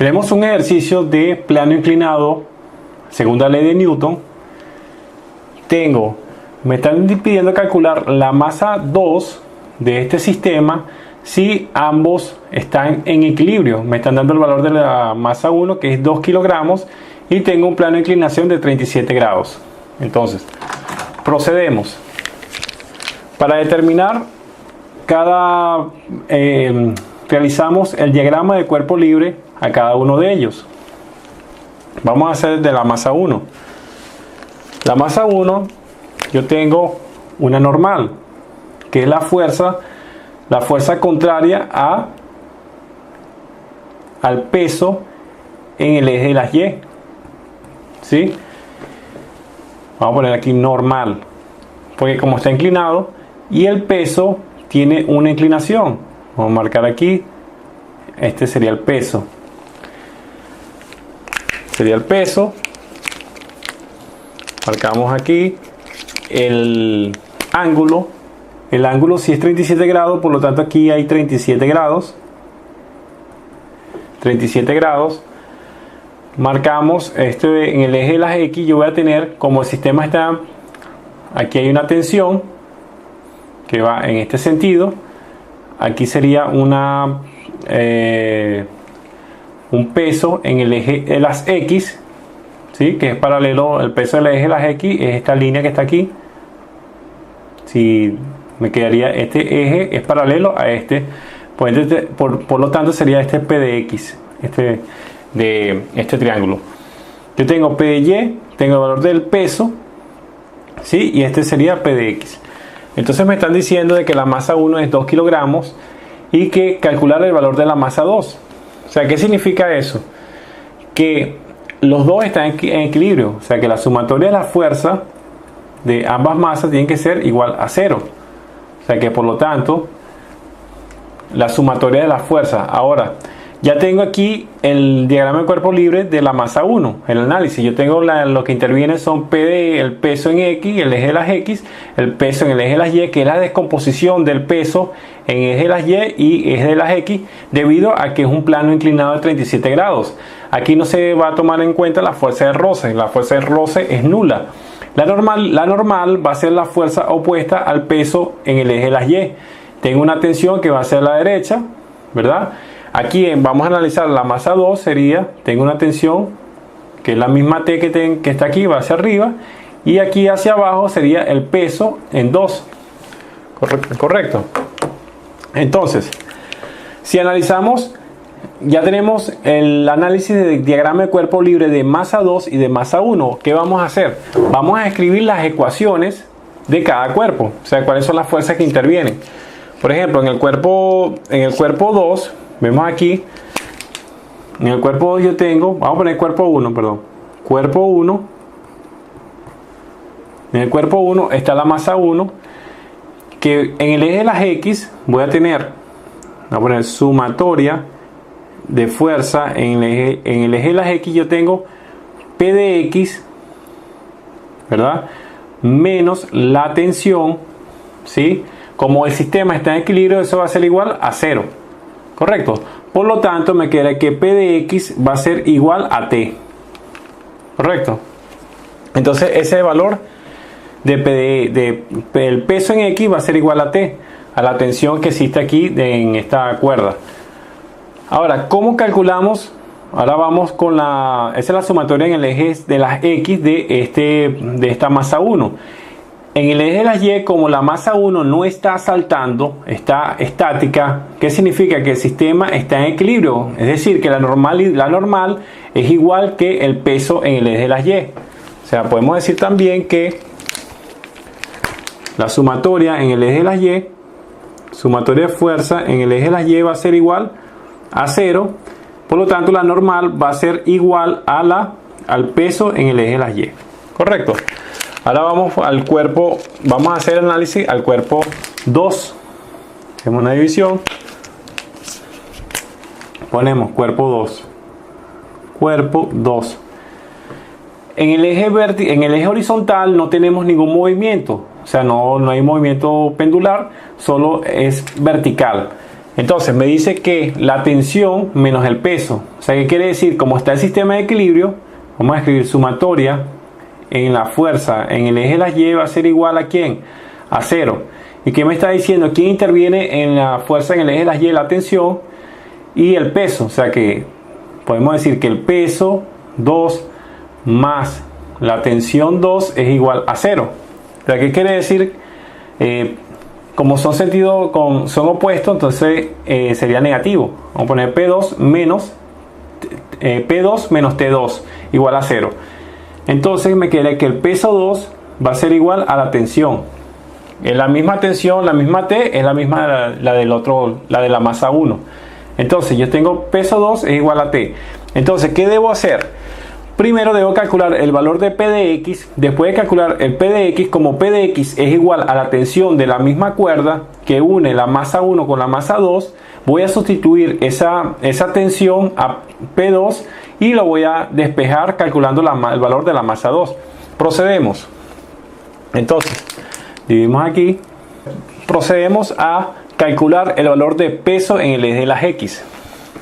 Tenemos un ejercicio de plano inclinado, segunda ley de Newton. Me están pidiendo calcular la masa 2 de este sistema si ambos están en equilibrio. Me están dando el valor de la masa 1, que es 2 kilogramos, y tengo un plano de inclinación de 37 grados. Entonces, procedemos. Para determinar realizamos el diagrama de cuerpo libre a cada uno de ellos. Vamos a hacer de la masa 1. La masa 1, yo tengo una normal, que es la fuerza contraria al peso en el eje de las Y. ¿Sí? Vamos a poner aquí normal, porque como está inclinado y el peso tiene una inclinación, vamos a marcar aquí, este sería el peso. Sería el peso. Marcamos aquí el ángulo. El ángulo sí es 37 grados, por lo tanto aquí hay 37 grados. 37 grados. Marcamos esto en el eje de las X. Yo voy a tener, como el sistema está, aquí hay una tensión que va en este sentido. Aquí sería un peso en el eje de las X, ¿sí? Que es paralelo, el peso del eje de las X es esta línea que está aquí. Si me quedaría, este eje es paralelo a este, por lo tanto sería este P de X, de este triángulo. Yo tengo P de Y, tengo el valor del peso, ¿sí? Y este sería P de X. Entonces me están diciendo de que la masa 1 es 2 kilogramos y que calcular el valor de la masa 2. O sea, ¿qué significa eso? Que los dos están en equilibrio. O sea, que la sumatoria de la fuerza de ambas masas tiene que ser igual a 0. O sea, que por lo tanto, la sumatoria de la fuerza. Ahora, ya tengo aquí el diagrama de cuerpo libre de la masa 1, el análisis. Yo tengo lo que interviene son el peso en X, el eje de las X, el peso en el eje de las Y, que es la descomposición del peso en eje de las Y y eje de las X, debido a que es un plano inclinado de 37 grados. Aquí no se va a tomar en cuenta la fuerza de roce. La fuerza de roce es nula. La normal va a ser la fuerza opuesta al peso en el eje de las Y. Tengo una tensión que va a ser a la derecha, ¿verdad? Aquí vamos a analizar la masa 2, tengo una tensión que es la misma T que está aquí, va hacia arriba, y aquí hacia abajo sería el peso en 2. Correcto. Entonces, si analizamos, ya tenemos el análisis del diagrama de cuerpo libre de masa 2 y de masa 1. ¿Qué vamos a hacer? Vamos a escribir las ecuaciones de cada cuerpo, o sea, cuáles son las fuerzas que intervienen. Por ejemplo, en el cuerpo 2, vemos aquí, en el cuerpo 2 yo tengo, vamos a poner cuerpo 1, perdón. Cuerpo 1. En el cuerpo 1 está la masa 1, que en el eje de las X voy a poner sumatoria de fuerza en el eje de las X. Yo tengo P de X, ¿verdad? Menos la tensión, ¿sí? Como el sistema está en equilibrio, eso va a ser igual a 0. Correcto. Por lo tanto, me queda que P de X va a ser igual a T. Correcto. Entonces, ese valor el peso en X va a ser igual a T, a la tensión que existe aquí en esta cuerda. Ahora, ¿cómo calculamos? Ahora vamos con esa es la sumatoria en el eje de las X de esta masa 1. En el eje de las Y, como la masa 1 no está saltando, está estática, ¿qué significa? Que el sistema está en equilibrio. Es decir, que la normal es igual que el peso en el eje de las Y. O sea, podemos decir también que la sumatoria en el eje de las Y, sumatoria de fuerza en el eje de las Y va a ser igual a 0. Por lo tanto, la normal va a ser igual al peso en el eje de las Y. Correcto. Ahora vamos al cuerpo, vamos a hacer el análisis al cuerpo 2. Hacemos una división. Ponemos cuerpo 2. Cuerpo 2. En el eje horizontal no tenemos ningún movimiento. O sea, no hay movimiento pendular, solo es vertical. Entonces me dice que la tensión menos el peso. O sea, ¿qué quiere decir? Como está el sistema de equilibrio, vamos a escribir sumatoria en la fuerza en el eje de las Y va a ser igual a ¿quién? A 0. ¿Y qué me está diciendo? ¿Quién interviene en la fuerza en el eje de las Y? La tensión y el peso. O sea que podemos decir que el peso 2 más la tensión 2 es igual a 0. O sea, ¿qué quiere decir? Como son son opuestos, entonces sería negativo. Vamos a poner P2 menos T2 igual a 0. Entonces me queda que el peso 2 va a ser igual a la tensión. Es la misma tensión, la misma T, es la misma la del otro, la de la masa 1. Entonces yo tengo peso 2 es igual a T. Entonces, ¿qué debo hacer? Primero debo calcular el valor de P de X. Después de calcular el P de X, como P de X es igual a la tensión de la misma cuerda que une la masa 1 con la masa 2, voy a sustituir esa tensión a P2 y lo voy a despejar calculando el valor de la masa 2. Procedemos. Entonces, dividimos aquí. Procedemos a calcular el valor de peso en el eje de las X.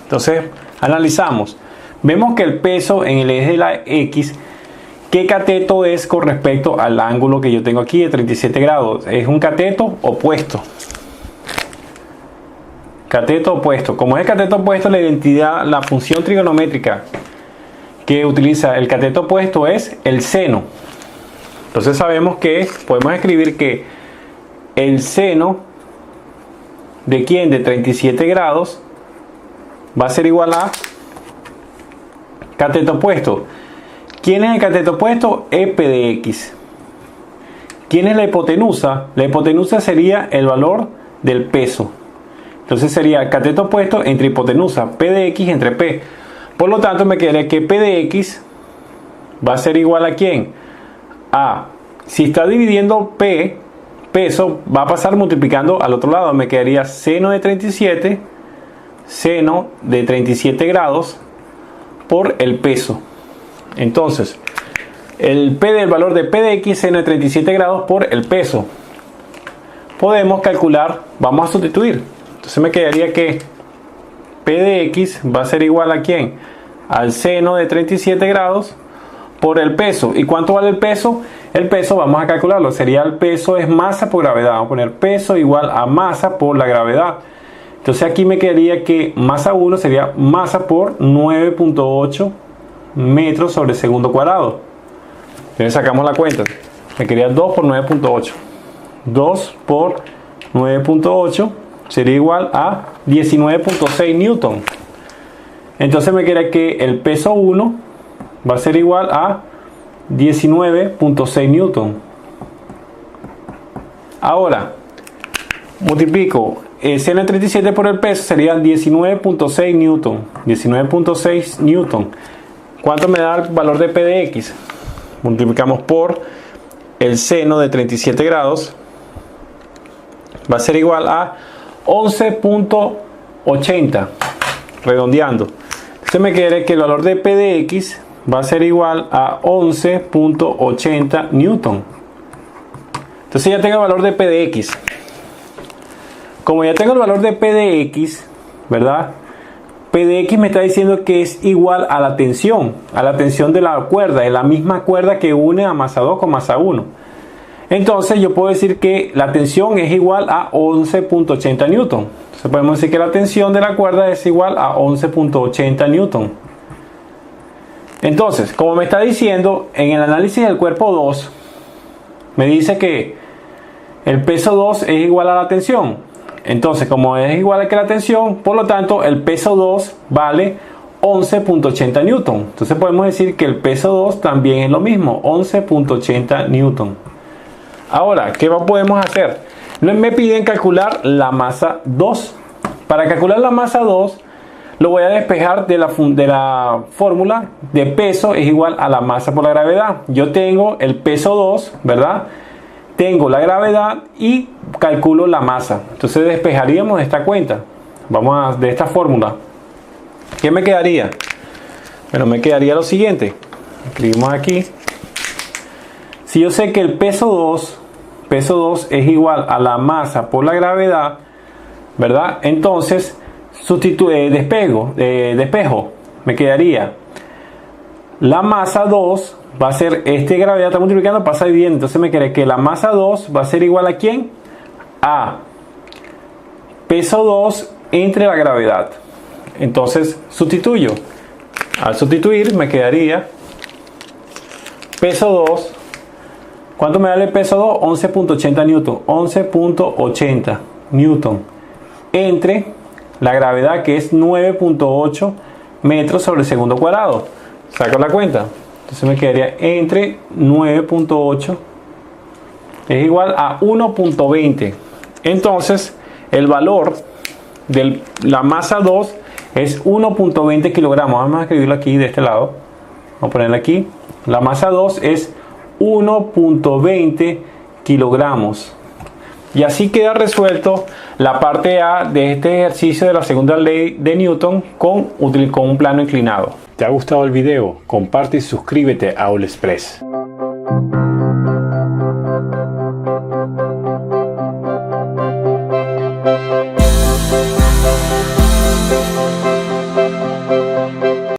Entonces, analizamos. Vemos que el peso en el eje de la X, ¿qué cateto es con respecto al ángulo que yo tengo aquí de 37 grados? Es un cateto opuesto. Cateto opuesto. Como es el cateto opuesto, la función trigonométrica que utiliza el cateto opuesto es el seno. Entonces sabemos que podemos escribir que el seno de ¿quién? De 37 grados va a ser igual a cateto opuesto. ¿Quién es el cateto opuesto? EP de X. ¿Quién es la hipotenusa? La hipotenusa sería el valor del peso. Entonces sería cateto opuesto entre hipotenusa, P de X entre P. Por lo tanto me quedaría que P de X va a ser igual a ¿quién? A, si está dividiendo P, peso, va a pasar multiplicando al otro lado. Me quedaría seno de 37 grados por el peso. Entonces el P del valor de P de X, seno de 37 grados por el peso. Podemos calcular, vamos a sustituir. Entonces me quedaría que P de X va a ser igual a ¿quién? Al seno de 37 grados por el peso. ¿Y cuánto vale el peso? El peso vamos a calcularlo. Sería el peso es masa por gravedad. Vamos a poner peso igual a masa por la gravedad. Entonces aquí me quedaría que masa 1 sería masa por 9.8 metros sobre segundo cuadrado. Entonces sacamos la cuenta. Me quedaría 2 por 9.8. 2 por 9.8 sería igual a 19.6 newton. Entonces me queda que el peso 1 va a ser igual a 19.6 newton. Ahora multiplico el seno de 37 por el peso, sería 19.6 newton. 19.6 newton. ¿Cuánto me da el valor de P de X? Multiplicamos por el seno de 37 grados. Va a ser igual a 11.80. Redondeando. Entonces me queda que el valor de P de X va a ser igual a 11.80 newton. Entonces ya tengo el valor de P de X. Como ya tengo el valor de P de X, ¿verdad? P de X me está diciendo que es igual a la tensión de la cuerda, es la misma cuerda que une a masa 2 con masa 1. Entonces yo puedo decir que la tensión es igual a 11.80 newton. Entonces podemos decir que la tensión de la cuerda es igual a 11.80 newton. Entonces, como me está diciendo, en el análisis del cuerpo 2, me dice que el peso 2 es igual a la tensión. Entonces, como es igual que la tensión, por lo tanto, el peso 2 vale 11.80 newton. Entonces podemos decir que el peso 2 también es lo mismo, 11.80 newton. Ahora, ¿qué podemos hacer? Me piden calcular la masa 2. Para calcular la masa 2, lo voy a despejar de la fórmula de peso es igual a la masa por la gravedad. Yo tengo el peso 2, ¿verdad? Tengo la gravedad y calculo la masa. Entonces despejaríamos de esta cuenta. De esta fórmula. ¿Qué me quedaría? Bueno, me quedaría lo siguiente. Escribimos aquí. Si yo sé que el peso 2 es igual a la masa por la gravedad, ¿verdad? Entonces, despejo, me quedaría la masa 2 va a ser, gravedad está multiplicando, pasa dividiendo, entonces me quedaría que la masa 2 va a ser igual a ¿quién? A peso 2 entre la gravedad. Entonces sustituyo. Al sustituir me quedaría peso 2. ¿Cuánto me da el peso 2? 11.80 newton. 11.80 newton entre la gravedad, que es 9.8 metros sobre segundo cuadrado. Saco la cuenta. Entonces me quedaría entre 9.8 es igual a 1.20. Entonces el valor de la masa 2 es 1.20 kilogramos. Vamos a escribirlo aquí de este lado. Vamos a ponerlo aquí. La masa 2 es 1.20 kilogramos. Y así queda resuelto la parte A de este ejercicio de la segunda ley de Newton con un plano inclinado. ¿Te ha gustado el video? Comparte y suscríbete a All Express.